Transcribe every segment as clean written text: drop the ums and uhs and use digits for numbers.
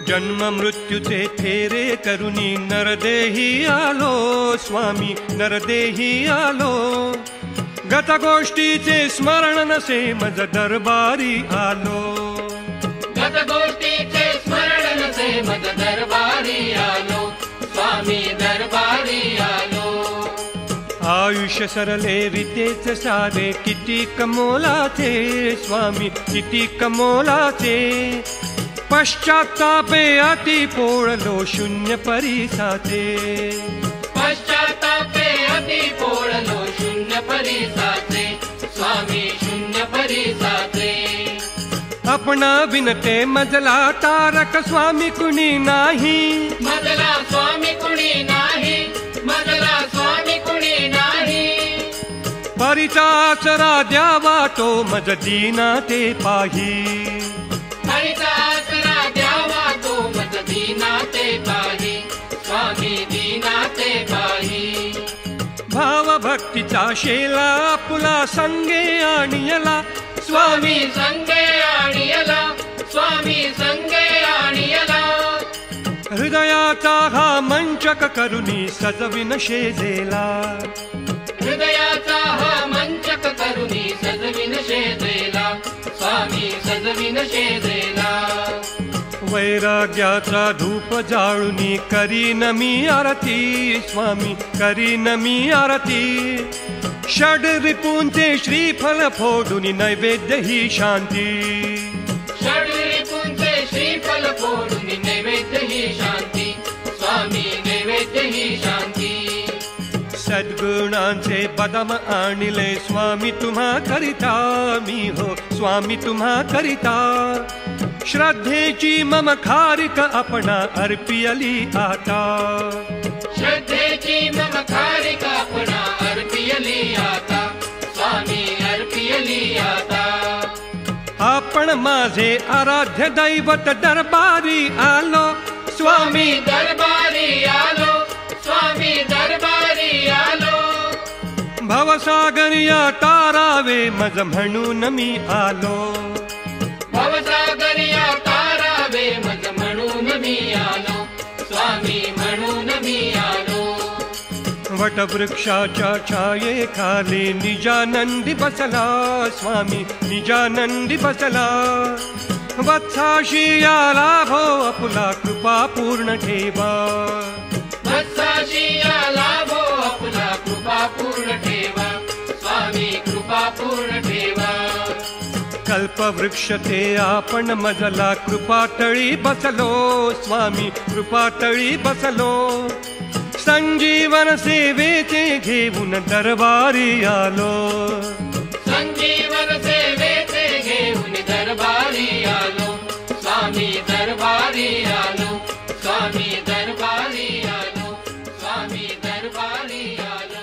जन्म मृत्यूचे फेरे करुणी नरदेही आलो स्वामी नरदेही आलो गत गोष्टीचे स्मरण नसे मज दरबारी आलो गत गोष्टीचे स्मरण नसे मज दरबारी आलो स्वामी दरबारी आलो आयुष्य सरले रीतेच सारे किती कमोलाचे स्वामी किती कमोलाचे पश्चातापे अति पोळलो शून्य परिसाचे पश्चातापे अति पोळलो शून्य परिसाचे स्वामी शून्य परिसाचे अपना विनते मजला तारक स्वामी कुणी नाही मजला स्वामी कुणी नाही मजला स्वामी कुणी नाही परिचासरा द्यावा तो मज दीना ते पाही हरिदासरा द्यावा तो मज दीना ते पाही स्वामी दीना ते पाही भाव भक्तीचा शेला पुला संगे आणियला स्वामी संगे आणियला स्वामी संगे आणियला हृदयाचा हा मंचक करुणी सजविन शेजेला हृदयाचा हा मंचक करुणी सजविन शेजेला स्वामी सजविन शेजेला वैराग्याचा धूप जाळुनी करीन मी आरती स्वामी करीन मी आरती षड रिपुंचे श्रीफल फोडुनी नैवेद्य ही शांती षड रिपुंचे श्रीफल फोडुनी नैवेद्य ही शांती स्वामी नैवेद्य ही शांती सद्गुणांचे बदम आणिले स्वामी तुम्हा करिता मी हो स्वामी तुम्हा करिता श्रद्धेची मम खारिक आपणा अर्पियली आता श्रद्धेची मम खारिक आपणा अर्पियली आता स्वामी अर्पियली आता आपण माझे आराध्य दैवत दरबारी आलो स्वामी दरबारी आलो स्वामी दरबारी आलो भवसागरिया तारावे मज म्हणून मी आलो भवसागरिया तारावे मज म्हणून मी आलो स्वामी म्हणून मी आलो वटवृक्षाच्या छायेखाली निजानंदी बसला स्वामी निजानंदी बसला वत्साशी या लाभो आपुला कृपा पूर्ण ठेवा वत्साशी या लाभो आपुला कृपा पूर्ण ठेवा स्वामी कृपा पूर्ण ठेवा कल्पवृक्ष ते आपण मजला कृपातळी बसलो स्वामी कृपातळी बसलो संजीवन सेवेचे घेऊन दरबारी आलो संजीवन सेवेचे घेऊन दरबारी आलो स्वामी दरबारी आलो स्वामी दरबारी आलो स्वामी दरबारी आलो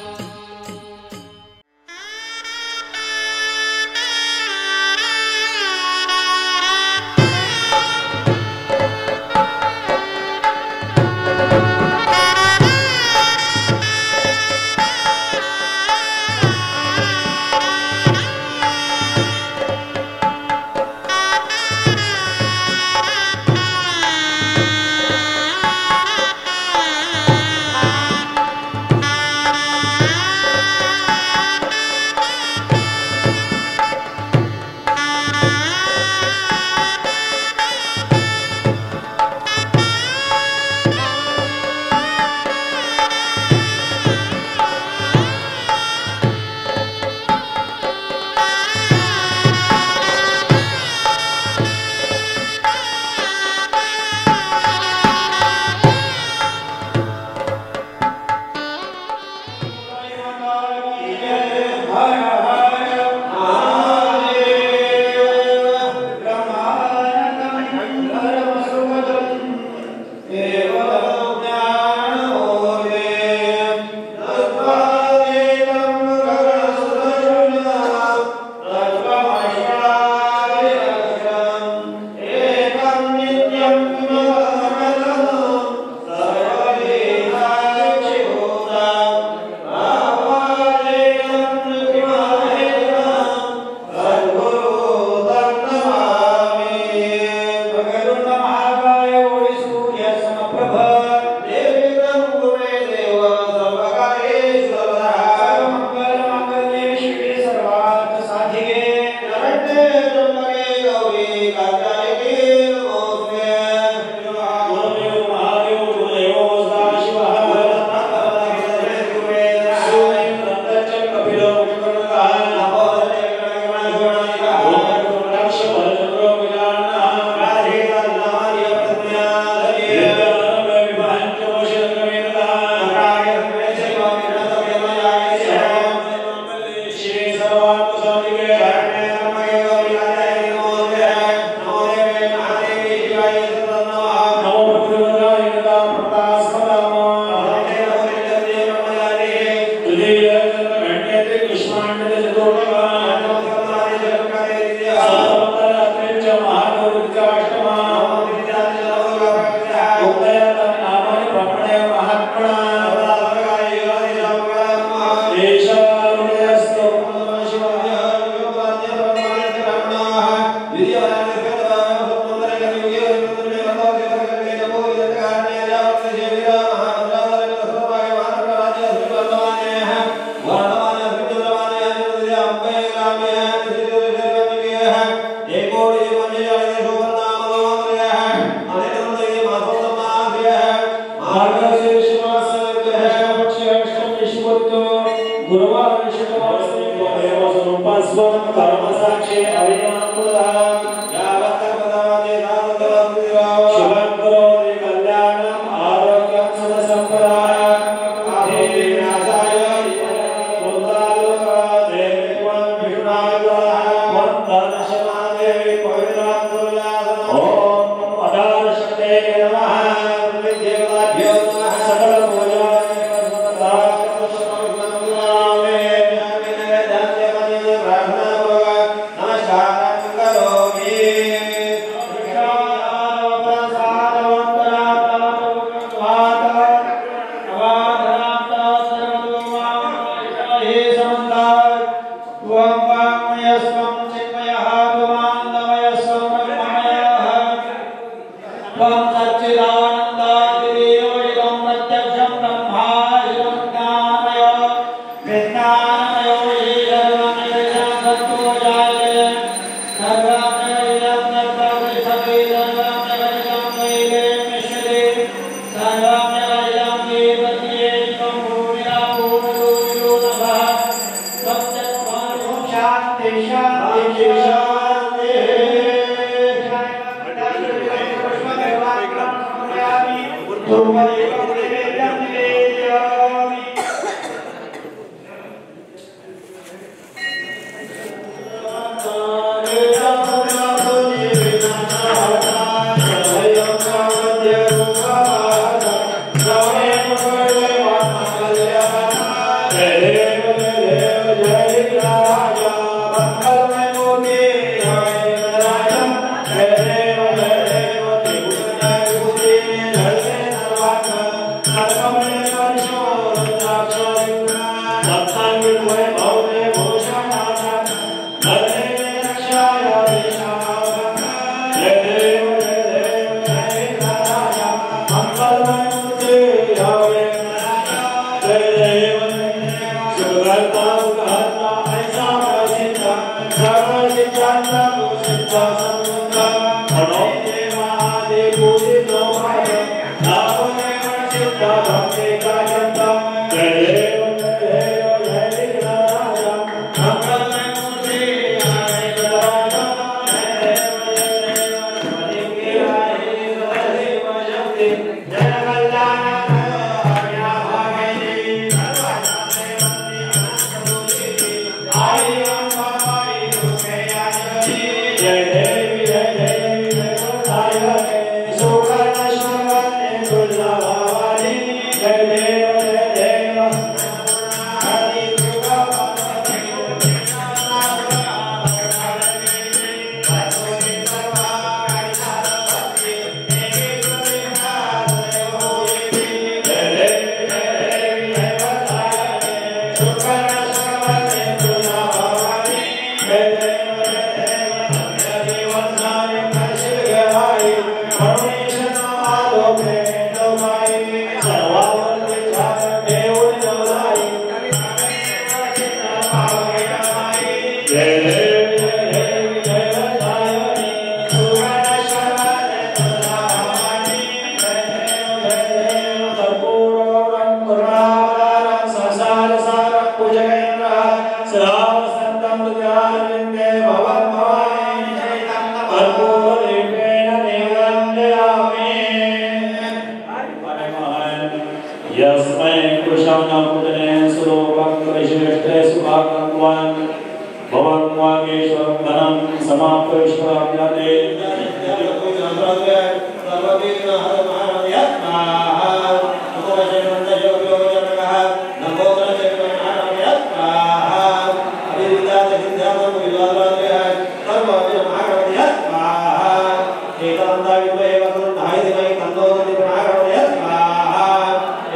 एकदन्ताय विद्महे वक्रतुण्डाय धीमहि तन्नो दन्ति प्रचोदयात् स्वाहा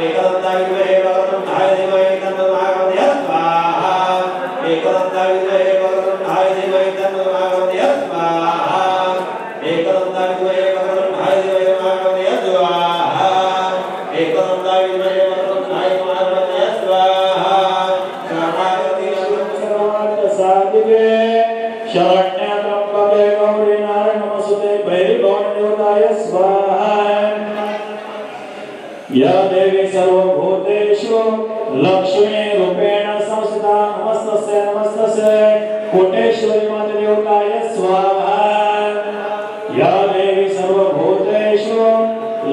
एकदन्ताय विद्महे वक्रतुण्डाय धीमहि तन्नो प्रचोदयात् स्वाहा एकदन्ताय विद्महे वक्रतुण्डाय धीमहि तन्नो प्रचोदयात् स्वाहा एकदन्ताय विद्महे वक्रतुण्डाय धीमहि प्रचोदयात् स्वाहा एकदन्ताय विद्महे वक्रतुण्डाय प्रचोदयात् स्वाहा शरणागति सर्वार्थ साधिके शरण्य त्र्यंबके गौरी नारायण नमस्ते भैरवदेवताय स्वाहा या देवी सर्वभूतेषु लक्ष्मी रूपेण संस्थिता नमस्तस्यै नमस्तस्यै कोटेश्वरी मातृदेवताय स्वाहा या देवी सर्वभूतेषु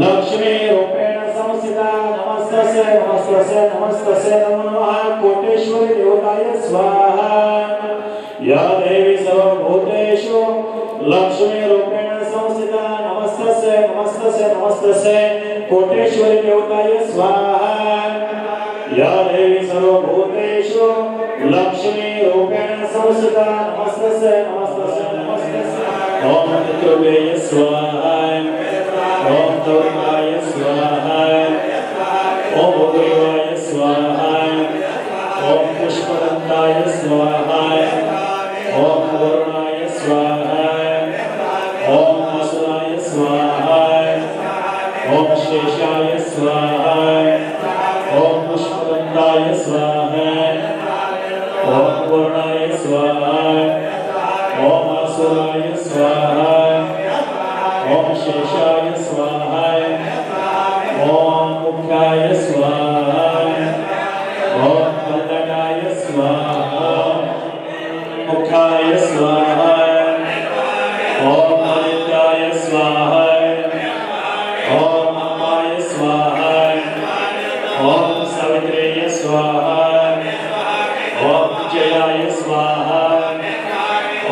लक्ष्मी रूपेण संस्थिता नमस्तस्यै नमस्तस्यै नमस्तस्यै नमो नमः कोटेश्वरी देवताय स्वाहा या देवी सर्वभूतेषु लक्ष्मी रूपेण संस्थिता नमस्तस्यै नमस्तस्यै नमस्तस्यै कोटेश्वरी देवताय स्वाहा या देवी सर्वभूतेषु लक्ष्मी रूपेण संस्थिता नमस्तस्यै नमस्तस्यै नमस्तस्यै ओम पितृभ्यः स्वाहा ओम गौरीवाय स्वाहा ओम भगवाय स्वाहा ओम पुष्पदंताय स्वाहा ओम वरुणाय स्वाहा ओम असुराय स्वाहा ओम शेषाय स्वाहा ओम पुष्पदंताय स्वाहा ओम वरुणाय स्वाहा ओम असुराय स्वाहा ओम शेषाय स्वाहा ओम मुखाय स्वाहा ओम कन्नडाय स्वाहा मुखाय स्वाहा ओम अनिताय स्वाहा ओम अम्माय स्वाहा ओम सावित्र्याय स्वाहा ओम जयाय स्वाहा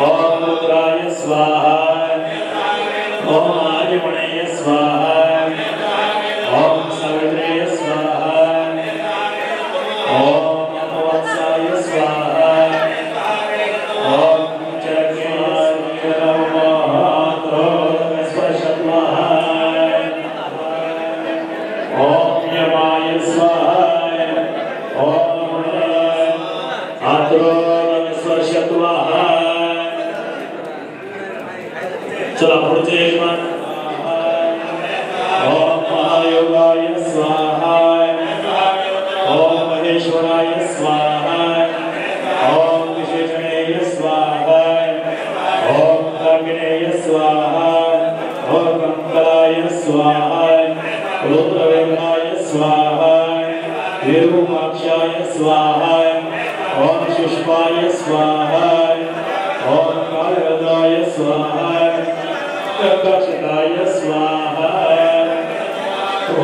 ओम रुद्राय स्वाहा ओम आर्यमणय स्वाहा ओम सावित्र्याय स्वाहा ओम यमवत्साय स्वाहा ओम ओम यमाय स्वाहा ओम आत्रोस्पर्शत्वाहा चला पुढचे एक मान ओम महायोगाय स्वाहा ओम महेश्वराय स्वाहा ओम विशेषणेय स्वाहा ओम काकिनेय स्वाहा ओम कंकलाय स्वाहा रुद्रवेदाय स्वाहा विरूपाक्षाय स्वाहा ओम शुष्पाय स्वाहा ओम कालवेदाय स्वाहा कक्षताय स्वाहा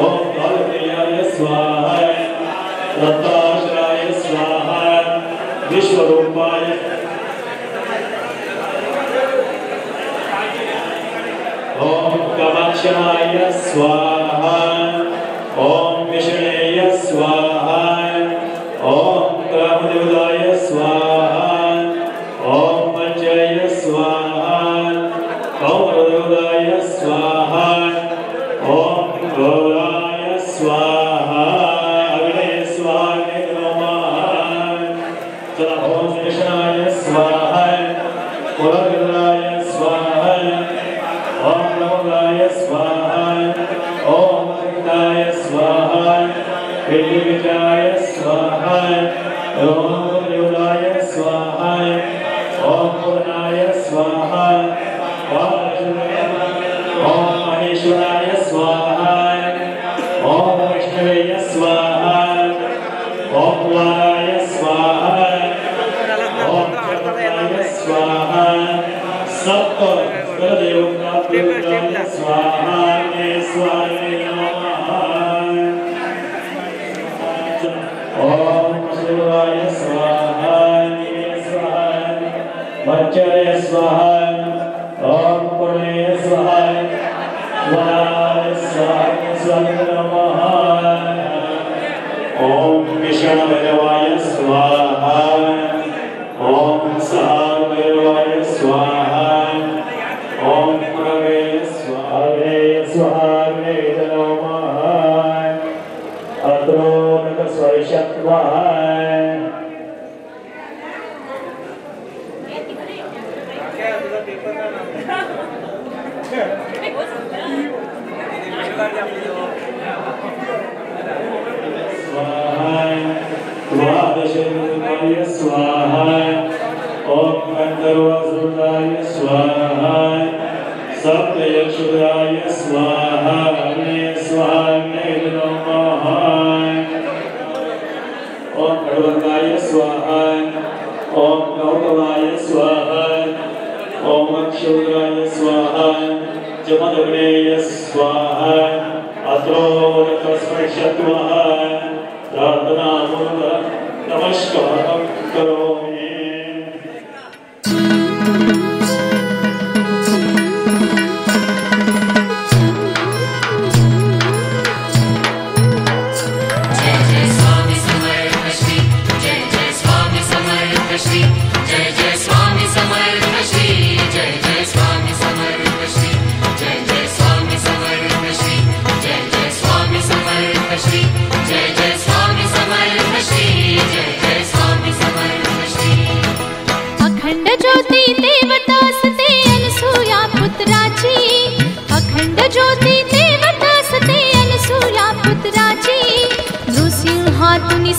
ओम कालप्रियाय स्वाहा रत्नाश्राय स्वाहा विश्वरूपाय ओम कामाक्षाय स्वाहा ओम विष्णुये स्वाहा ओम कामदेवाय स्वाहा ओम पंचय स्वाहा ओम रुद्राय स्वाहा ओम गौराय स्वाहा अग्ने स्वाहा नमः चला ओम कृष्णाय स्वाहा ओम रुद्राय स्वाहा ओम नमोदाय स्वाहा ओम अनिताय स्वाहा विजयाय स्वाहा ओम देवाय स्वाहा ओम पूर्णाय स्वाहा ओम महेश्वराय स्वाहा ओम विष्णुवे स्वाहा ओम वाराय स्वाहा ओम चक्रवर्ताय स्वाहा सप्त देवता पूज्याय स्वाहा नमः ओम शिवाय स्वाहा वज्राय स्वाहा ओम पुण्य स्वाहा वराय स्वाहा नमः ओम विष्णुदेवाय स्वाहा ओम सहदेवाय स्वाहा ओम प्रवे स्वाहा स्वाहा अग्नेय नमः अत्रो नकस्पर्शत्वाय द्वादशरूपाय स्वाहा ओम गंधर्वासुराय स्वाहा सप्तयक्षुराय स्वाहा अग्ने स्वाहा अग्ने नमः ओम खड्गंगाय स्वाहा ओम गौतमाय स्वाहा ओम अक्षुराय स्वाहा जमदग्नेय स्वाहा अत्रोरकस्पर्शत्वः प्रार्थना नमस्कारं करोमि।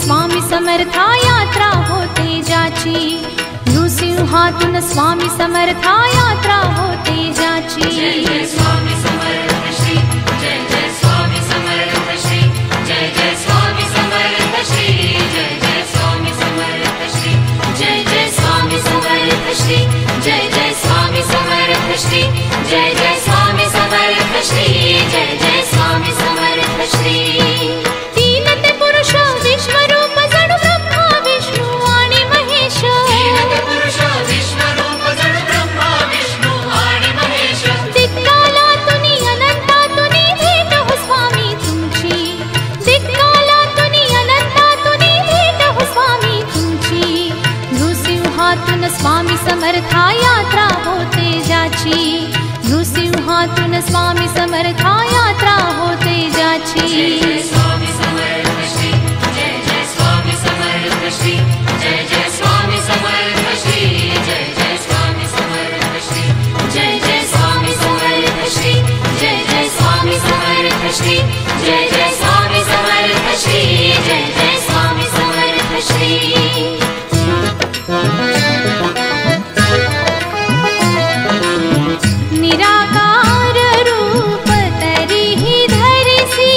स्वामी समर्था यात्रा होते जाची नृसिंहातून स्वामी समर्था यात्रा होते जाची। जय जय स्वामी समर्थ श्री जय जय स्वामी समर्थ श्री जय जय स्वामी समर्थ श्री जय जय स्वामी समर्थ श्री जय जय स्वामी समर्थ श्री जय जय स्वामी समर्थ श्री जय जय स्वामी समर्थ श्री जय जय स्वामी समर्थ श्री। स्वामी समर्था यात्रा होते जाची नृसिंहातून स्वामी समर्था यात्रा होते जाची। जय जय स्वामी समर्थ श्री जय जय स्वामी समर्थ श्री जय जय स्वामी समर्थ श्री जय जय स्वामी समर्थ श्री जय जय स्वामी समर्थ श्री जय जय स्वामी समर्थ श्री जय जय स्वामी समर्थ श्री जय जय स्वामी समर्थ श्री। निराकार रूप तरीहि धरिसी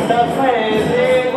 तस्मै श्री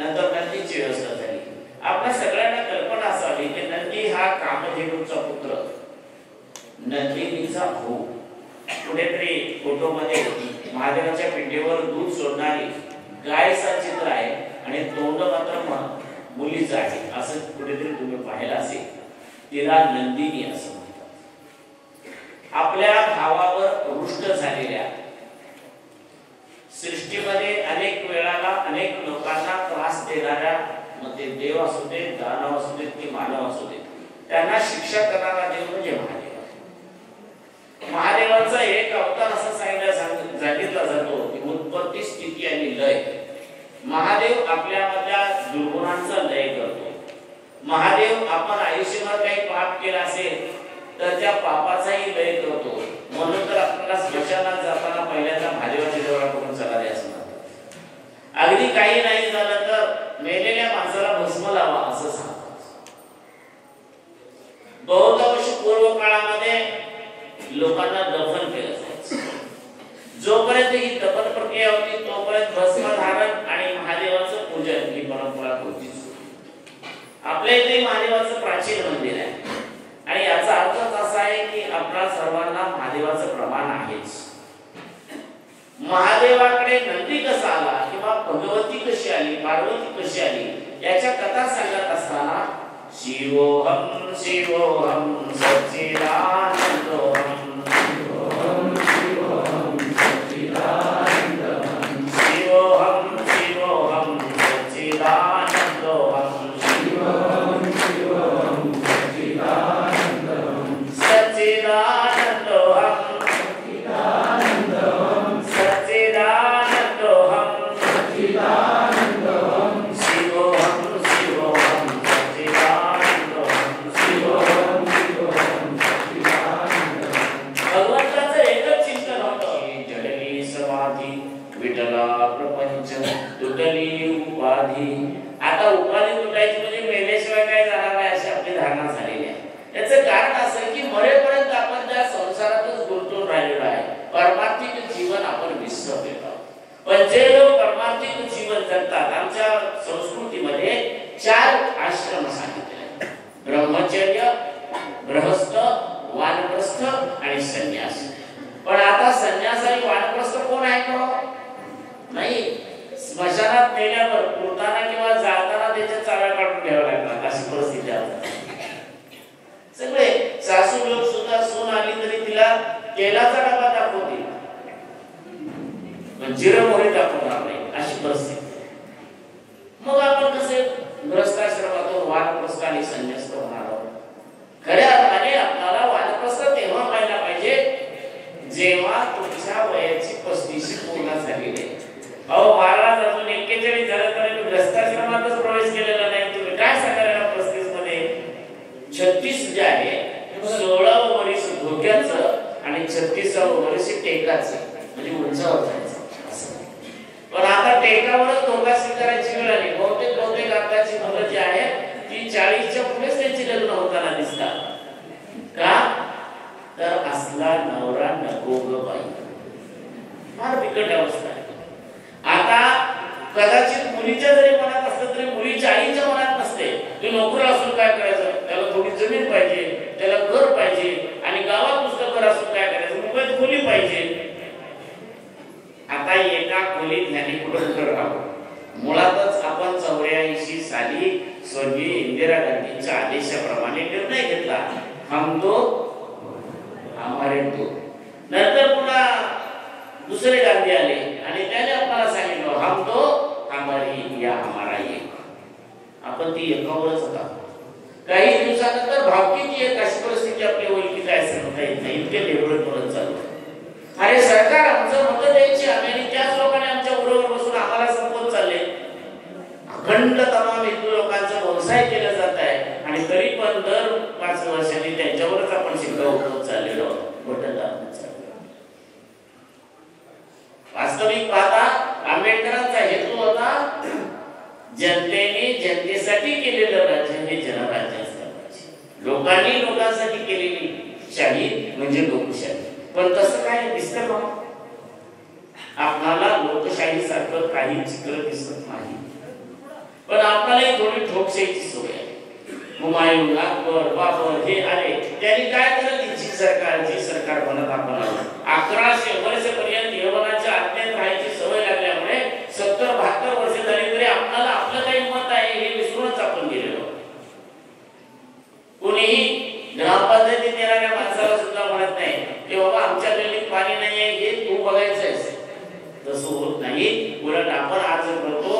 नंतर नंदीची व्यवस्था झाली. आपल्या सगळ्यांना कल्पना असावी की नंदी हा कामधेनूचा पुत्र, नंदिनीचा भाऊ. कुठेतरी फोटोमध्ये महादेवाच्या पिंडीवर दूध सोडणारी गायचा चित्र आहे आणि तोंड मात्र मुलीचं आहे, असं कुठेतरी तुम्ही पाहिलं असेल. तिला नंदिनी असं म्हणतात. आपल्या भावावर रुष्ट झालेल्या, सृष्टीमध्ये अनेक वेळाला अनेक लोकांना त्रास देणाऱ्या, मग ते देव असू दे, दानव असू देत की मानव असू देत, त्यांना शिक्षा करणारा देव म्हणजे महादेव. महादेवाचा एक अवतार असं सांगितला जातो की उत्पत्ती, स्थिती आणि लय. महादेव आपल्यामधल्या दुर्गुणांचा लय करतो. महादेव आपण आयुष्यभर काही पाप केला असेल तर त्या पापाचाही लय करतो. म्हणून तर आपल्याला स्मशानात जाताना पहिल्यांदा महादेवाच्या देवळाकडून चला द्यायचं म्हणतात. अगदी काही नाही झालं तर मेलेल्या माणसाला भस्म लावा असं सांगतात. बौद्ध पूर्व काळामध्ये लोकांना दफन केलं जायचं. जोपर्यंत ही दफन प्रक्रिया होती तोपर्यंत भस्म धारण आणि महादेवाचं पूजन ही परंपरा होतीच. आपल्या इथे महादेवाचं प्राचीन मंदिर आहे आणि याचा अर्थच असा आहे की आपल्या सर्वांना महादेवाचं प्रमाण आहेच. महादेवाकडे नंदी कसा आला किंवा भगवती कशी आली, पार्वती कशी आली याच्या कथा सांगत असताना शिवोहम शिवोहम सच्चिदानंदोहम शिवोहम शिवोहम सच्चिदानंदोहम शिवोहम शिवोहम सच्चिदानंदोहम शिवोहम शिवोहम सच्चिदानंदोहम सच्चिदानंदोहम सच्चिदानंदोहम सच्चिदानंदोहम सच्चिदानंदोहम शिवोहम शिवोहम भगवंताचं एकच चिंतन होतं. जडली समाधी विठला प्रपंच तुटली उपाधी. आता उपाधी तुटायची म्हणजे मेल्याशिवाय काय जाणार नाही अशी आपली धारणा झालेली आहे. याचं कारण असं की मरेपर्यंत आपण त्या संसारातच गुंतून राहिलेलो आहे. परमार्थिक जीवन आपण विसरलेलो आहोत. पण जे लोक परमार्थिक जीवन जगतात, आमच्या संस्कृतीमध्ये 4 आश्रम सांगितले: ब्रह्मचर्य, गृहस्थ, वानप्रस्थ आणि संन्यास. पण आता संन्यास आणि वानप्रस्थ कोण आहे का? नाही. स्मशानात नेल्यावर पुरताना किंवा जाताना त्याच्या चाव्या काढून घ्याव्या लागतात अशी परिस्थिती आहे. सगळे सासू लोक सुद्धा सून आली तरी तिला तेलाचा डबा दाखवतील, जिरं मोहरी दाखवणार नाही अशी परिस्थिती. मग आपण कसे गृहस्थाश्रमातून वानप्रस्थ आणि संन्यास्त होणार आहोत? खऱ्या अर्थाने आपल्याला वानप्रस्थ तेव्हा व्हायला पाहिजे जेव्हा तुमच्या वयाची 35 पूर्ण झालेली आहे. अहो महाराज अजून 41 झालं तरी गृहस्थाश्रमातच प्रवेश केलेला नाही. तुम्ही काय सांगायला 35 मध्ये? 36 जे आहे 16व वर्ष धोक्याचं आणि 36व वर्ष टेकाचं, म्हणजे उंचावर जायचं. पण आता टेकावरच धोका स्वीकारायची वेळ आली. बहुतेक आताची मुलं जी आहेत ती 40च्या पुढेच त्यांची लग्न होताना दिसतात. का? तर असला नवरा नको ग बाई. फार बिकट अवस्था आहे. आता कदाचित मुलीच्या जरी मनात असलं तरी मुलीच्या आईच्या मनात नसते. तू नोकरी असून काय करायचं? त्याला थोडी जमीन पाहिजे, त्याला घर पाहिजे आणि गावात नुसतं घर असून काय करायचं? मुंबईत खोली पाहिजे. आता एका खोलीत ह्याने कुठं घर राहावं? मुळातच आपण 84 साली स्वर्गीय इंदिरा गांधींच्या आदेशाप्रमाणे निर्णय घेतला, हम दो हमारे दो. नंतर पुन्हा दुसरे गांधी आले आणि त्याने आपल्याला सांगितलं, हम दो हमारी या हमारा एक. आपण ती एकावरच होता. काही दिवसानंतर भावकीची एक अशी परिस्थिती आपली होईल की काय सांगता येत नाही. इतके लेवल परत चालू. अरे सरकार आमचं मत द्यायची आणि त्याच लोकांनी आमच्या बरोबर बसून आम्हाला संपवत चालले. अखंड तमाम हिंदू लोकांचा व्यवसाय केला जात आहे आणि तरी पण दर 5 वर्षांनी त्यांच्यावरच आपण शिक्का उठवत चाललेलो बटन दाबत चाललेलो. वास्तविक पाहता आंबेडकरांचा हेतू होता जनतेने जनतेसाठी केलेलं राज्य हे जनराज्य असलं पाहिजे. लोकांनी लोकांसाठी केलेली शाही म्हणजे लोकशाही. पण तसं काय दिसतं का? आपल्याला लोकशाही सारखं काही चित्र दिसत नाही. पण आपल्यालाही थोडी ठोकशाहीची सवय आहे. हुमायून, अकबर, बाबर हे आले, त्यांनी काय केलं की जी सरकार बनत आपण 1100 वर्षपर्यंत यवनाच्या आज्ञेत राहायची सवय लागल्यामुळे 70-72 वर्ष झाली तरी आपल्याला आपलं काही मत आहे हे विसरूनच आपण गेलेलो. कोणीही ग्रामपंचायतीत येणाऱ्या माणसाला सुद्धा म्हणत नाही की बाबा आमच्या गल्लीत पाणी नाही आहे हे तू बघायचंय. तसं होत नाही. उलट आपण अर्ज करतो,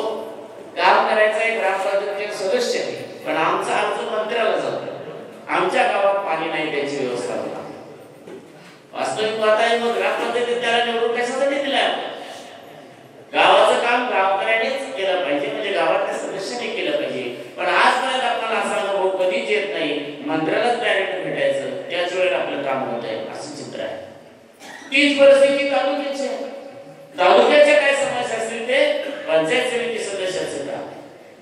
काम करायचं आहे, ग्रामपंचायतीचे सदस्य आहे, पण आमचा अर्ज मंत्र्याला जातो, आमच्या गावात पाणी नाही त्याची व्यवस्था होता. वास्तविक बात आहे मग ग्रामपंचायतीत त्याला निवडून कशासाठी दिला? गावाचं काम गावकऱ्यांनीच केलं पाहिजे, म्हणजे गावातल्या सदस्यांनी केलं पाहिजे. पण आजपर्यंत आपल्याला असा अनुभव कधीच येत नाही, मंत्र्यालाच डायरेक्ट भेटायचं, त्याच वेळेला आपलं काम होत आहे असं चित्र आहे. तीच परिस्थिती तालुक्याची आहे. तालुक्याच्या काय समस्या असतील ते पंचायत समिती सदस्याचं काम,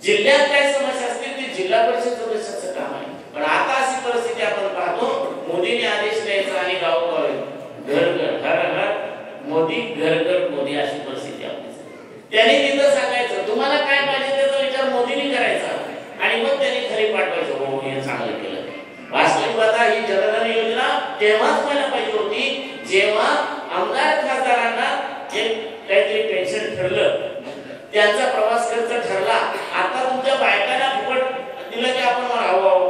जिल्ह्यात काय समस्या असतील ते जिल्हा परिषद सदस्याचं काम आहे. पण आता अशी परिस्थिती आपण पाहतो, मोदीने आदेश द्यायचा आणि गावोगावी घर घर हर हर मोदी घर घर मोदी अशी परिस्थिती आपली. त्यांनी तिथं सांगायचं तुम्हाला काय पाहिजे त्याचा विचार मोदींनी करायचा आणि मग त्यांनी खरी पाठवायचं, हो हे चांगलं केलं. वास्तविक आता ही जनधन योजना तेव्हाच व्हायला पाहिजे होती जेव्हा आमदार खासदारांना काहीतरी पेन्शन ठरलं, त्यांचा प्रवास खर्च ठरला. आता तुमच्या बायकांना फुकट दिलं की आपण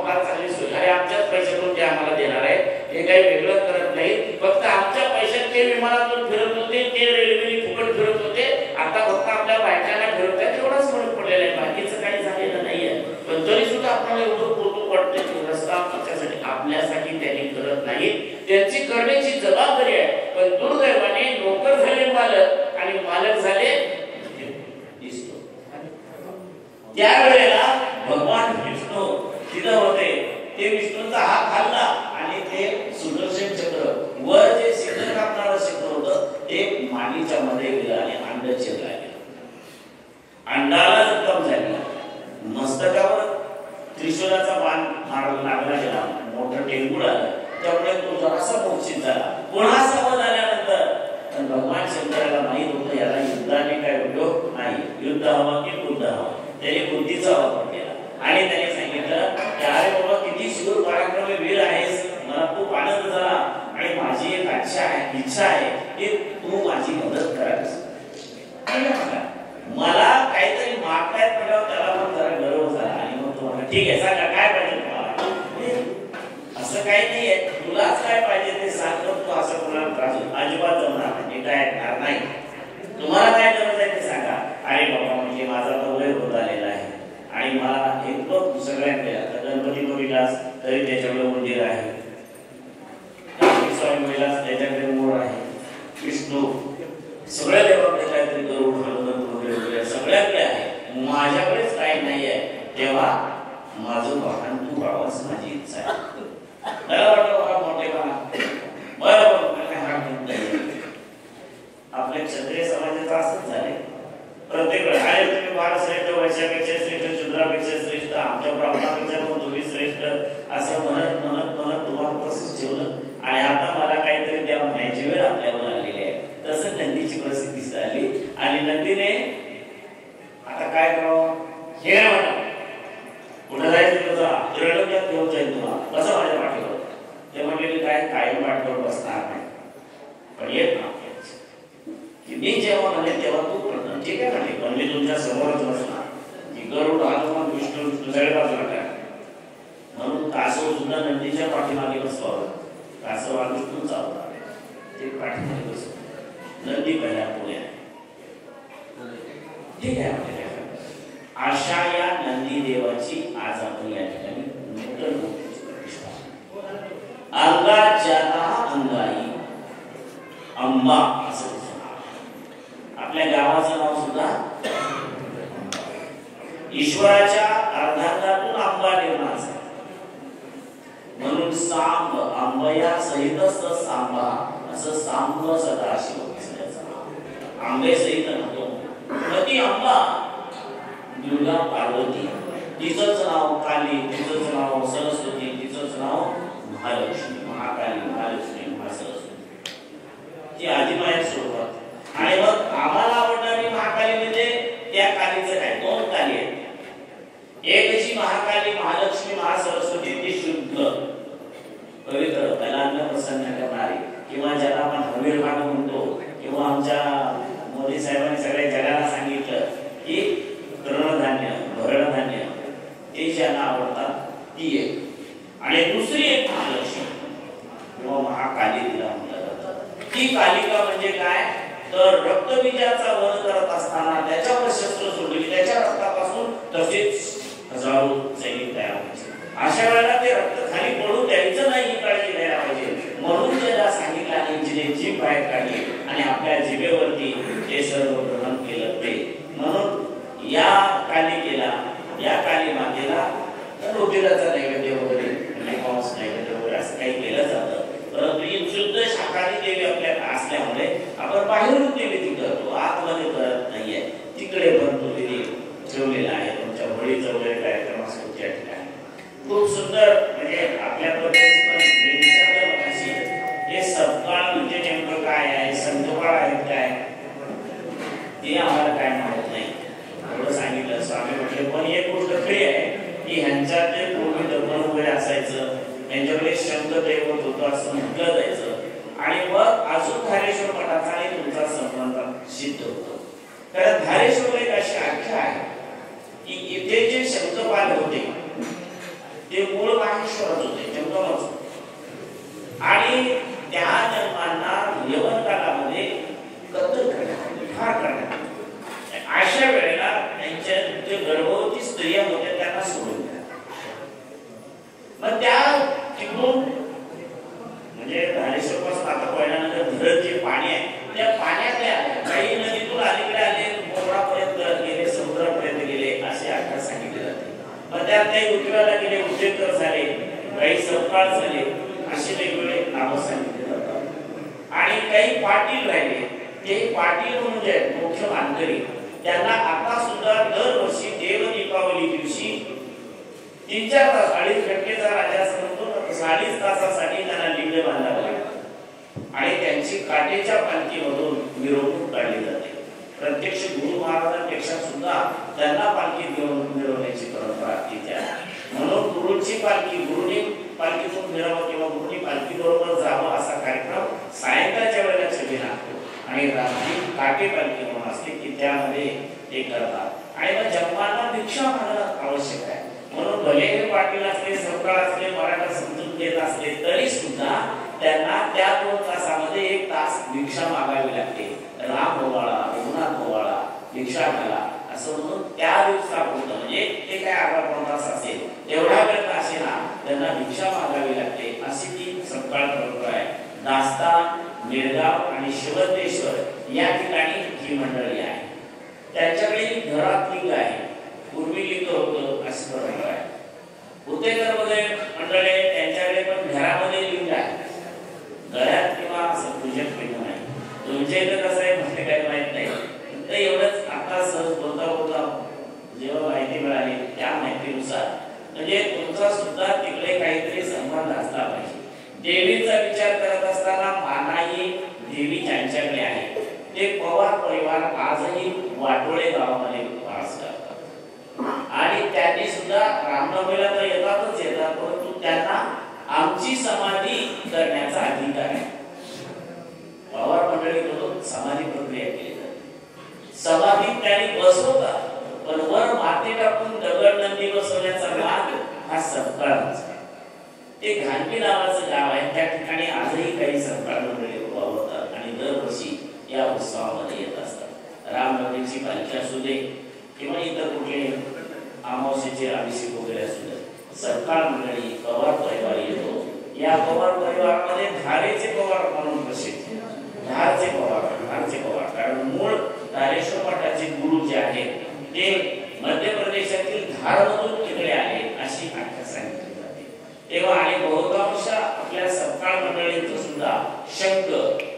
फार चांगली सोय, अरे आमच्याच पैशातून ते आम्हाला देणार आहे, हे काही वेगळं करत नाही. फक्त आमच्या पैशात ते विमानातून फिरत होते, ते रेल्वेने फुकट फिरत होते, आता फक्त आपल्या बायकांना फिरत आहे, तेवढाच फरक पडलेला आहे, बाकीचं काही झालेलं नाहीये. पण तरी सुद्धा आपल्याला एवढं कौतुक वाटतं की रस्ता आपल्यासाठी त्यांनी करत नाही, त्यांची करण्याची जबाबदारी आहे. पण दुर्दैवाने नोकर झाले मालक आणि मालक झाले दिसतो. त्यावेळेला भगवान विष्णू तिथं होते, ते विष्णूचा हात हल्ला आणि ते सुदर्शन चक्र वर जे सिंह कापणारं चक्र होतं ते मांडीच्या मध्ये गेलं आणि अंड चिरला गेलं. अंडाला जखम झाली, मस्तकावर त्रिशूलाचा बाण लागला गेला, मोठं टेंगूळ आलं, त्यामुळे तो जरासा मूर्छित झाला. पुन्हा सावध आल्यानंतर भगवान शंकराला माहित होतं याला युद्धाने काय उपयोग नाही, युद्ध हवा की बुद्ध हवा. त्याने बुद्धीचा वापर केला आणि त्याने सांगितलं की अरे बाबा किती शूर पराक्रमी वीर आहेस, मला खूप आनंद झाला आणि माझी एक इच्छा आहे की तू माझी मदत करावीस. मला काहीतरी मागतायत म्हटल्यावर त्याला पण जरा गर्व झाला आणि मग तो म्हणाला ठीक आहे सांगा काय पाहिजे तुम्हाला. असं काही नाहीये, तुलाच काय पाहिजे ते सांग, तू असं कोणाला अजिबात जमणार नाही, काय ऐकणार नाही, तुम्हाला काय गरज आहे ते सांगा. अरे बाबा म्हणजे माझा वय होत आलेला आहे आणि मला एक बघ सगळ्यांकडे आता गणपती बघितलास तरी त्याच्याकडे मंदिर आहे, स्वामी बघितलास त्याच्याकडे मोर आहे, विष्णू सगळ्या देवाकडे काहीतरी गरुड वगैरे सगळ्याकडे आहे, माझ्याकडेच काही नाही आहे. तेव्हा माझं वाहन तू व्हावंच माझी इच्छा आहे. मला वाटतं मोठेपणा बरोबर आपल्या क्षत्रिय समाजाचं असंच झालंय. प्रत्येक आहे तुम्ही फार श्रेष्ठ, वैश्यापेक्षा श्रेष्ठ, शूद्रापेक्षा श्रेष्ठ, आमच्या ब्राह्मणापेक्षा पण तुम्ही श्रेष्ठ असं म्हणत म्हणत म्हणत तुम्हाला तसंच ठेवलं आणि आता मला काहीतरी द्या म्हणायची वेळ आपल्यावर आलेली आहे. तसं नंदीची परिस्थिती झाली आणि नंदीने आता काय करावं हे काय म्हणा कुठं जायचं तुझा त्रिलोक्यात घेऊन जाईल तुम्हाला कसं माझ्या पाठीवर. ते म्हणले काय कायम पाठीवर बसणार नाही पण येत ना की मी जेव्हा म्हणे तेव्हा तू करणार. ठीक आहे म्हणे पण मी तुमच्या समोरच बसणार की गरुड हनुमान विष्णू सगळे बाजूला काय म्हणून कासव सुद्धा नंदीच्या पाठीमागे बसवावं. कासव हा विष्णू चालवणार ते पाठीमागे बसव, नंदी पहिल्या पुढे आहे. ठीक आहे म्हणजे अशा या नंदी देवाची आज आपण या ठिकाणी नूतन मूर्तीची प्रतिष्ठा. अंगाच्या अंगाई अंबा असं आपल्या गावाचं नाव सुद्धा ईश्वराच्या अर्धांगातून आंबा निर्माण झाला म्हणून सांब आंबया सहितच सांबा असं सांब सदाशिव असल्याचं आंबे सहित नव्हतो. ती अंबा दुर्गा पार्वती, तिचंच नाव काली, तिचंच नाव सरस्वती, तिचंच नाव महालक्ष्मी, महाकाली, महालक्ष्मी, महासरस्वती ही आदिमाया स्वरूपात. आणि मग आम्हाला आवडणारी महाकाली म्हणजे त्या कालीचं काय दोन काली आहेत. एक अशी महाकाली, महालक्ष्मी, महासरस्वती ती शुद्ध पवित्र, त्याला प्रसन्न करणारी, किंवा ज्याला आपण हवीरभाग म्हणतो, किंवा आमच्या मोदी साहेबांनी सगळ्या जगाला सांगितलं की तृणधान्य, भरणधान्य ते ज्यांना आवडतात ती एक. आणि दुसरी एक महालक्ष्मी किंवा महाकाली तिला म्हटलं जातं. ती कालिका म्हणजे काय तर रक्तबीजाचा वध करत असताना त्याच्यावर शस्त्र सोडली, त्याच्या रक्तापासून तसेच हजारो सैनिक तयार व्हायचे. अशा वेळेला ते रक्त खाली पडू द्यायचं नाही, ही काळजी घ्यायला पाहिजे. म्हणून त्याला सांगितलं आणि जिने जीभ बाहेर काढली आणि आपल्या जिभेवरती ते सर्व ग्रहण केलं ते. म्हणून या कालिकेला, या काली मातेला रोटीलाचा नैवेद्य वगैरे, मांस नैवेद्य वगैरे असं काही केलं जातं. परंतु ही शुद्ध शाकाहारी देवी आपल्याला असल्यामुळे आपण बाहेरून देवी करतो, आतमध्ये करत नाहीये. तिकडे पण तो विधी ठेवलेला आहे. तुमच्या होळीचा वगैरे कार्यक्रम असतो त्या ठिकाणी खूप सुंदर, म्हणजे आपल्या पद्धतीने हे सत्काळ म्हणजे नेमकं काय आहे, संतकाळ आहेत काय ते आम्हाला काय माहित नाही. एवढं सांगितलं स्वामी म्हटले. पण एक गोष्ट खरी आहे की ह्यांच्या जे पूर्वी दर्पण वगैरे असायचं, त्यांच्याकडे शब्द दैवत होतं असं म्हटलं जायचं. आणि मग अजून धारेश्वर मठाचा आणि तुमचा संबंध सिद्ध होतो. कारण धारेश्वर एक अशी आख्या आहे की इथे जे शब्दपाल होते ते मूळ माहेश्वरच होते, जंगमच. आणि त्या जन्मांना यवन कालामध्ये कत्तल करण्यात, ठार करण्यात. अशा वेळेला त्यांच्या जे गर्भवती स्त्रिया होत्या त्यांना सोडून द्या. मग त्या तिकडून म्हणजे धारेश्वर पासून आता पहिल्यानंतर धरण जे पाणी आहे त्या पाण्यात आले, काही नदीतून अलीकडे आले, मोहरापर्यंत गेले, समुद्रापर्यंत गेले असे आख्या सांगितले जाते. मग त्यात काही उतरायला गेले, उद्योजक झाले, काही सत्काळ झाले, असे वेगवेगळे नावं सांगितले जातात. आणि काही पाटील राहिले, ते पाटील म्हणजे मुख्य मानकरी, त्यांना आता सुद्धा दरवर्षी देव दीपावली दिवशी 3-4 तास, 2.5 घंटेचा राजा म्हणतो, 2.5 तासासाठी त्यांना लिंग बांधावं लागतं आणि त्यांची काटेच्या पालखीमधून मिरवणूक काढली जाते. प्रत्यक्ष गुरु महाराजांपेक्षा सुद्धा त्यांना पालखी घेऊन मिरवण्याची परंपरा तिथे आहे. म्हणून गुरुची पालखी, गुरुनी पालखीतून मिरवावं किंवा गुरुनी पालखी बरोबर जावं असा कार्यक्रम सायंकाळच्या वेळेला सगळे लागतो. आणि रात्री काटे पालखी म्हणून असते की त्यामध्ये ते करतात. आणि मग जन्माला भिक्षा मागणं आवश्यक आहे. म्हणून भले हे पाटील असले, सत्काळ असले, मराठा समजून घेत असले तरी सुद्धा त्यांना त्या 2 तासामध्ये 1 तास भिक्षा मागावी लागते. राम ओवाळा, रघुनाथ ओवाळा, भिक्षा घाला असं म्हणून त्या दिवसापुरतं, म्हणजे ते काय 18 तास असेल तेवढा वेळ असे ना त्यांना भिक्षा मागावी लागते. अशी ती सत्काळ परंपरा आहे. दास्तान, मिरगाव आणि शिवतेश्वर या ठिकाणी ही मंडळी आहे. त्यांच्याकडे घरात लिंग आहे, पूर्वी लिंग होतं अशी परंपरा आहे. उतेकर मध्ये मंडळी त्यांच्याकडे पण घरामध्ये लिंग आहे, घरात किंवा असं पूजन पिंड नाही. तुमच्या इथं कसं आहे म्हणजे काही माहित नाही. तर एवढंच आता सहज बोलता बोलता जेव्हा माहिती मिळाली त्या माहितीनुसार म्हणजे तुमचा सुद्धा तिकडे काहीतरी संबंध असला पाहिजे. देवीचा विचार करत असताना मानाई देवी ज्यांच्याकडे आहे ते पवार परिवार आजही वाटोळे गावामध्ये वास करतात. आणि त्यांनी सुद्धा रामनवमीला तर येतातच येतात, परंतु त्यांना आमची समाधी करण्याचा अधिकार आहे. पवार मंडळीकडून समाधी प्रक्रिया केली जाते. समाधी त्यांनी बसवतात, पण वर माती टाकून दगड नंदी बसवण्याचा मार्ग हा सत्काळच आहे. ते घाणकी नावाचं गाव आहे, त्या ठिकाणी आजही काही सत्काळ मंडळी उभारतात आणि दरवर्षी या उत्सवामध्ये येत असतात. रामनवमीची पालखी असू दे किंवा इतर कुठले अमावस्येचे अभिषेक वगैरे असू दे, सत्काळ मंडळी पवार परिवार येतो. या पवार परिवारामध्ये धारेचे पवार म्हणून प्रसिद्ध, धारचे पवार, कारण मूळ धारेश्वर मठाचे गुरु जे आहेत ते मध्य प्रदेशातील धारमधून तिकडे आले अशी आख्या सांगितली जाते. तेव्हा आणि बहुतांश आपल्या सत्काळ मंडळींचं सुद्धा शंख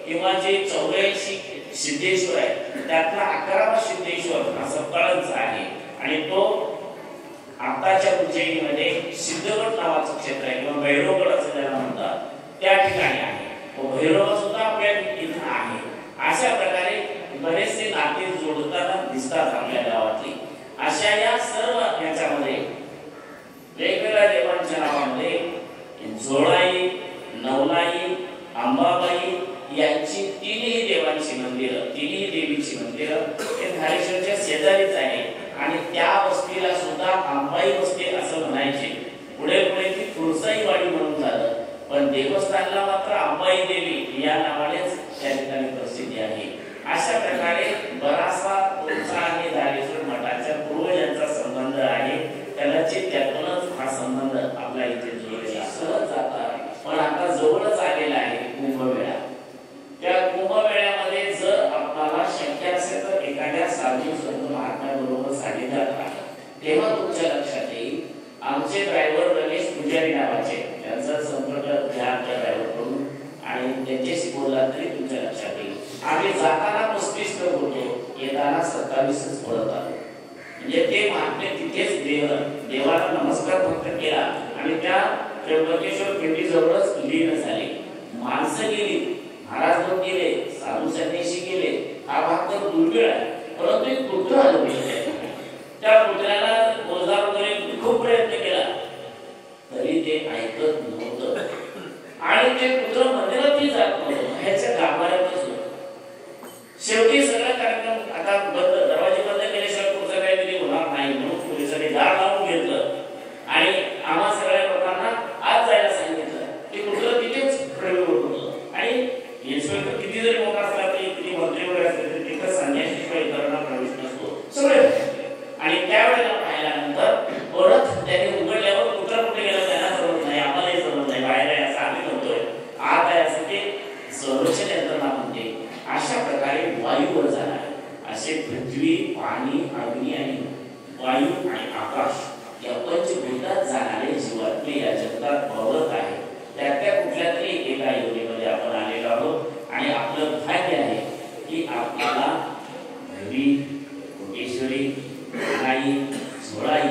किंवा जे 84 सिद्धेश्वर आहे त्यातला 11वा सिद्धेश्वर हा सत्काळच आहे. आणि तो आताच्या उज्जैनीमध्ये सिद्धगड नावाचं क्षेत्र आहे किंवा भैरवगड असं त्याला म्हणतात, त्या ठिकाणी आहे. भैरव सुद्धा आपल्या इथं आहे. अशा प्रकारे बरेचसे नाते जोडताना दिसतात आपल्या गावातली. अशा या सर्व याच्यामध्ये त्यातूनच हा संबंध आपला इथे जोडलेला सहज जातात. पण आता जवळच आलेला आहे कुंभमेळा. त्या कुंभमेळ्यामध्ये जर आपल्याला शक्य असेल तर एखाद्या साधू संत महात्म्याबरोबर सानिध्यात राहा. तेव्हा तुमच्या लक्षात येईल आमचे ड्रायव्हर रमेश पुजारी नावाचे, त्यांचा संपर्क घ्या आमच्या ड्रायव्हर कडून आणि त्यांच्याशी बोलला तरी तुमच्या लक्षात येईल. आम्ही जाताना 35 होतो, येताना 27च पडत आलो. म्हणजे ते महात्मे तिथेच देवाला नमस्कार फक्त केला आणि त्या त्र्यंबकेश्वर पिंडी जवळच लीन झाले. माणसं गेली, महाराज लोक गेले, साधू संन्यासी गेले, हा भाग तर दुर्मिळ आहे. परंतु एक पुत्र आलं त्या पुत्राला रोजगार वगैरे खूप प्रयत्न केला तरी ते ऐकत नव्हतं आणि ते पुत्र मंदिरातही जात नव्हतं, ह्याच्या गाभाऱ्यातच होतं. शेवटी सगळा कार्यक्रम आता बंद, दरवाजे बंद केल्याशिवाय पुढचं काहीतरी होणार नाही म्हणून पोलिसांनी दार लावून घेतलं आणि आम्हा सगळ्या लोकांना आज जायला सांगितलं. ते पुत्र तिथेच प्रवेश होत होतं आणि इन्स्पेक्टर किती जरी मोठा असला तरी किती मंत्री वगैरे असले तरी तिथं संन्याशीशिवाय इतरांना प्रवेश नसतो. सगळे आणि त्यावेळेला पाहिल्यानंतर परत त्याने उघडल्यावर पुत्र कुठे गेला त्यांना समजत नाही, आम्हालाही समजत नाही. बाहेर आहे असं आम्ही म्हणतोय, आत आहे असं ते संरक्षण यंत्रणा म्हणते. अशा प्रकारे वायूवर जाणार असे पृथ्वी, पाणी, अग्नी आणि वायू आणि आकाश या पंचभूतात जाणारे जीवात्मे या जगतात वावरत आहे. त्या कुठल्या तरी एका योनीमध्ये आपण आलेलो आहोत आणि आपलं भाग्य आहे की आपल्याला भैरी, कोटेश्वरी, नाई, झोळाई,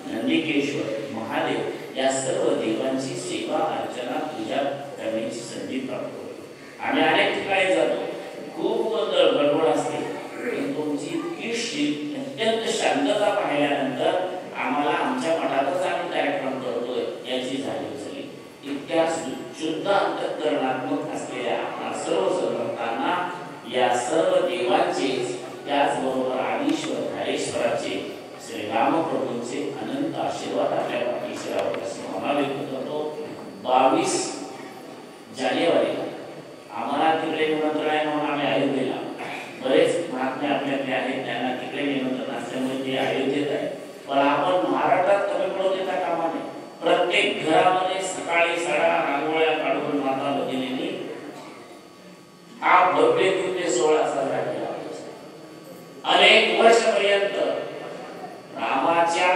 नंदिकेश्वर, महादेव या सर्व देवांची सेवा, अर्चना, पूजा करण्याची संधी प्राप्त होते. आम्ही अनेक ठिकाणी जातो, खूप गडबड असते, पण तुमची इतकी अत्यंत शांतता पाहिल्यानंतर आम्हाला आमच्या मठातच आम्ही कार्यक्रम करतोय याची जाणीव झाली. इतक्या शुद्ध अंतःकरणात्मक असलेल्या आपल्या सर्व भक्तांना या सर्व देवांचे, त्याचबरोबर आदिश्वर धारेश्वराचे, श्री रामप्रभूंचे अनंत आशीर्वाद आपल्या पाठीशी राहावे असं आम्हाला व्यक्त करतो. 22 जानेवारीला आम्हाला तिकडे निमंत्रण आहे म्हणून आम्ही अयोध्येला, बरेच महात्मे आपल्याकडे आहेत त्यांना तिकडे निमंत्रण असल्यामुळे ते अयोध्येत आहे. पण आपण महाराष्ट्रात कमी पडू देता कामा नये. प्रत्येक घरामध्ये सकाळी सडा रांगोळ्या काढून माता भगिनींनी हा भव्य दिव्य सोहळा साजरा केला. अनेक वर्षापर्यंत रामाच्या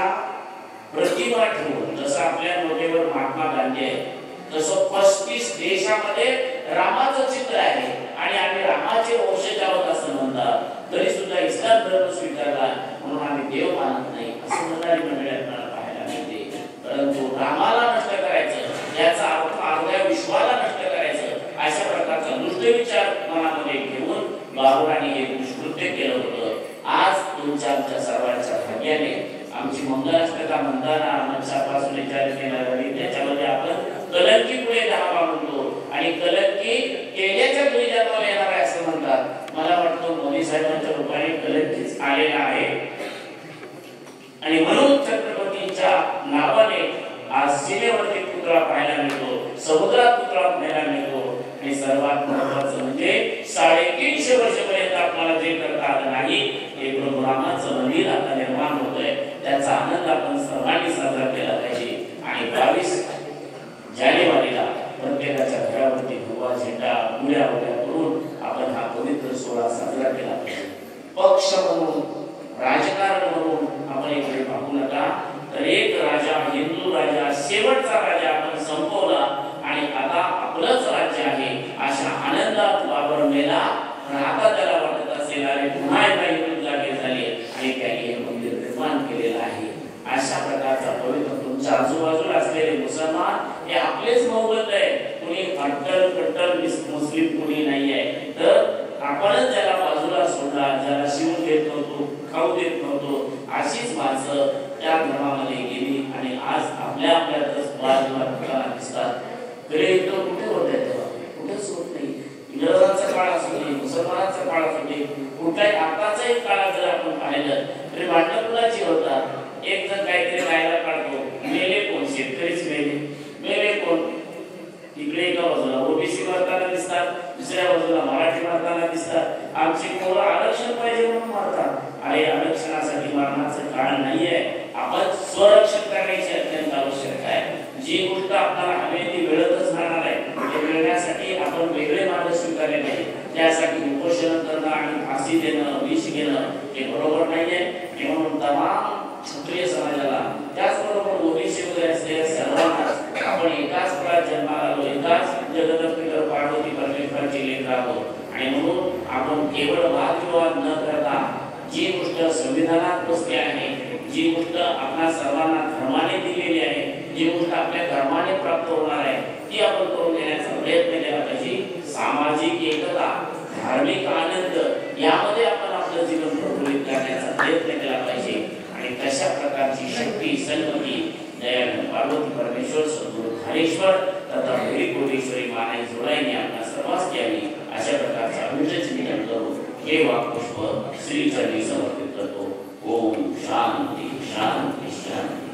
प्रतिमा ठेवून, जसं आपल्या नोटेवर महात्मा गांधी आहे तसं 35 देशामध्ये रामाचं चित्र आहे आणि आम्ही रामाचे वंशज आहोत असं म्हणतात. तरी सुद्धा इस्लाम धर्म स्वीकारला म्हणून आम्ही देव मानत नाही असं म्हणणारी मंडळी आपल्याला पाहायला मिळते. परंतु रामाला नष्ट करायचं याचा अर्थ अर्ध्या विश्वाला नष्ट करायचं अशा प्रकारचा दुष्ट विचार मनामध्ये घेऊन बाबुरांनी हे दुष्कृत्य केलं होतं. आज तुमच्या आमच्या सर्वांच्या भाग्याने आमची मंगलाष्टका म्हणताना मंचापासून विचार केला जाईल त्याच्यामध्ये आपण कलंकी पुढे धावा म्हणतो आणि कलंकी केल्याच्या पुढे जन्माला येणार आहे असं म्हणतात. मला वाटतं मोदी साहेबांच्या रूपाने कलंकीच आलेला आहे आणि म्हणून छत्रपतींच्या नावाने आज सीमेवरती पुतळा पाहायला मिळतो, समुद्रात पुतळा पाहायला मिळतो आणि सर्वात महत्वाचं म्हणजे 350 वर्षापर्यंत आपल्याला जे करता आलं नाही ते प्रभू रामाचं मंदिर आता निर्माण होतंय. त्याचा आनंद आपण सर्वांनी साजरा केला पाहिजे आणि 22 जानेवारीला प्रत्येकाच्या घरावरती भगवा झेंडा उड्या उड्या करून आपण हा पवित्र सोहळा साजरा केला पाहिजे. पक्ष म्हणून, राजकारण म्हणून आपण इकडे पाहू नका. तर एक राजा, हिंदू राजा, शेवटचा राजा आपण संपवला आणि आता आपलंच राज्य आहे अशा आनंदात वावरलेला. आता त्याला वाटत असेल अरे पुन्हा एकदा हिंदू जागे झाले आणि त्यांनी हे मंदिर निर्माण केलेलं आहे. अशा प्रकारचा पवित्र तुमच्या आजूबाजूला असलेले मुसलमान हे आपलेच मोहब्बत आहे. कुणी कट्टर मुस्लिम कुणी नाही आहे. तर आपणच ज्याला बाजूला सोडला, ज्याला शिवून देत नव्हतो, खाऊ देत नव्हतो, अशीच माणसं त्या धर्मामध्ये गेली आणि आज आपल्या आपल्यातच वादविवाद दिसतात. खरे युद्ध कुठे होत आहे तेव्हा कुठेच होत नाही. इंग्रजांचा काळ असू दे, मुसलमानांचा काळ असू दे, कुठलाही आताचाही काळ जर आपण पाहिलं तरी भांडण कुणाची होतात. एक जण काहीतरी राहायला काढतो, मेले कोण? शेतकरीच मेले कोण? इकडे एका बाजूला ओबीसी मारताना दिसतात, दुसऱ्या बाजूला मराठी मारताना दिसतात. आमची पोरं आरक्षण पाहिजे म्हणून मारतात. अरे आरक्षणासाठी मारण्याचं काळ नाहीये. आपण स्वरक्षण केवळ वादविवाद न करता जी गोष्ट संविधानात बसली आहे, जी गोष्ट आपल्या सर्वांना धर्माने दिलेली आहे, जी गोष्ट आपल्या धर्माने प्राप्त होणार आहे ती आपण करून देण्याचा प्रयत्न केला पाहिजे. सामाजिक एकता, धार्मिक आनंद यामध्ये आपण आपलं जीवन प्रफुल्लित करण्याचा प्रयत्न केला पाहिजे. आणि तशा प्रकारची शक्ती सन्मती दयाळू पार्वती परमेश्वर सद्गुरु धारेश्वर तथा हरी कोटेश्वरी मानाई जोडाईने आपल्या सर्वांस द्यावी अशा प्रकारचा अभिषेक चिंतन करून हे वाक्पुष्प श्रीचरणी समर्पित करतो. ओम शांती शांती शांती.